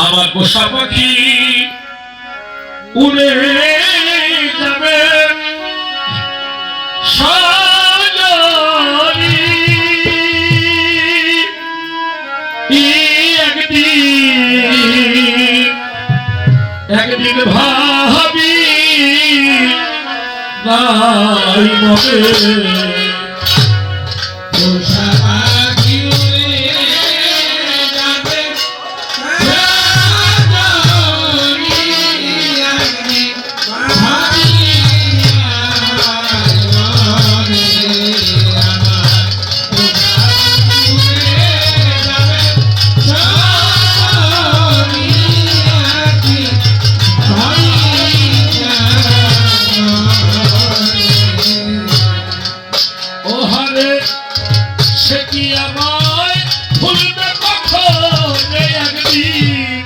আমার পোষা পাখি উড়ে যাবে সাগরে একদিন ভাবি নাই মনে সে কি আমায় ভুলবে কখন একদিন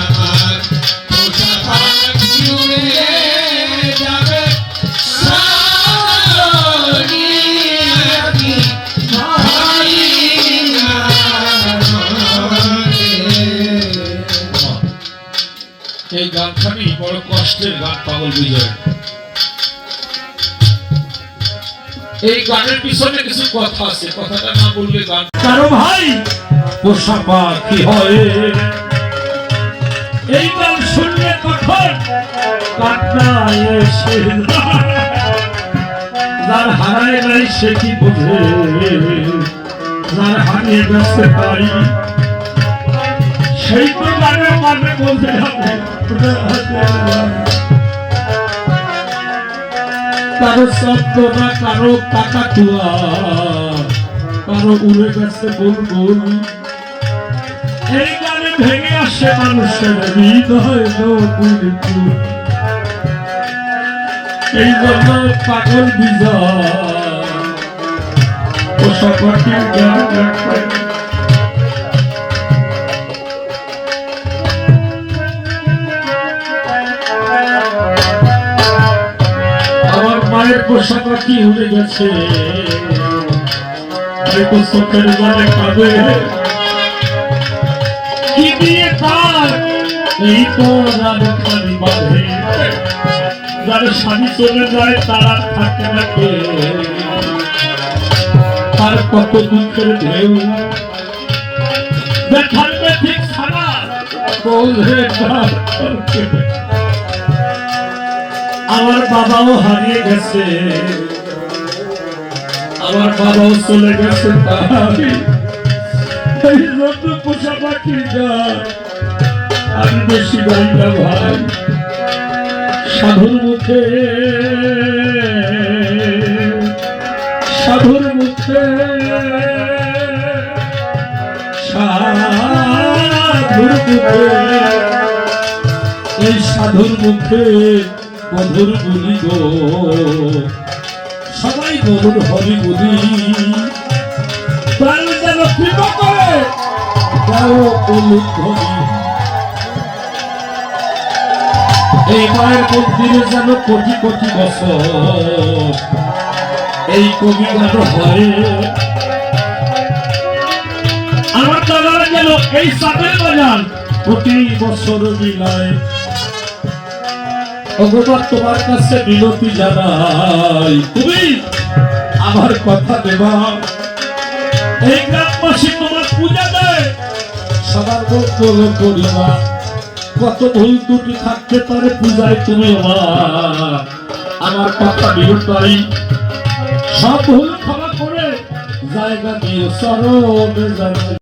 আমার পোষা পাখি উড়ে যাবে এই গানখানি বড় কষ্টের গান পাগল বিজয়। এই গানের পিছনে কিছু কথা আছে, কথাটা না বললে গান কারো ভাই পোষা পাখি হয়। এই গান শুনলে কখন কান্নায় এসে যার হারায় নাই সে কি বোঝে, যার হারিয়ে গেছে তাই সেই তো গানের মানে বলতে হবে। কারো শব্দটা, কারো কাকাতুয়া, কারো উড়ে গেছে বুলবুল। এই গানে ভেঙে আসে মানুষের হৃদয় নতুন। এই জন্য পাগল বিজয় পোষা পাখির গান রাখে। মায়ের পোষা পাখি উড়ে গেছে, চোখের জলে কাঁদে কি দিয়ে তার এই তো খালি বাঁধে। যার স্বামী চলে যায় তারা থাকে না কে, তার কত দুঃখের ঢেউ দেখার ঠিক ছাড়া বলে। আমার বাবাও হারিয়ে গেছে, আমার বাবাও চলে গেছে, তাই নতুন পোষা পাখি গান আমি বেশি গাই না ভাই। সাধুর মুখে, সাধুর মুখে, সাধুর মুখে, এই সাধুর মুখে মধুর বলি গো, সবাই মধুর হরি বলি। প্রাণ যেন কৃপা করে দাও অনুধ্বনি। এই মায়ের মন্দিরে যেন কোটি কোটি বছর এই কবি গান হয়। আমার দাদারা যেন এই চাঁদের বাজার প্রতি বছর মিলায়। ভগবান তোমার কাছে বিনতি জানাই, তুমি আমার কথা দেবা। এই গ্রামবাসী তোমার পূজা দেয়, সবার মঙ্গল করিবা। কত ভুল ত্রুটি থাকতে পারে পূজায় তুমি আমার কথা বিনতি। সব ভুল ক্ষমা করে জায়গা দিয়ে চরণে যাবে।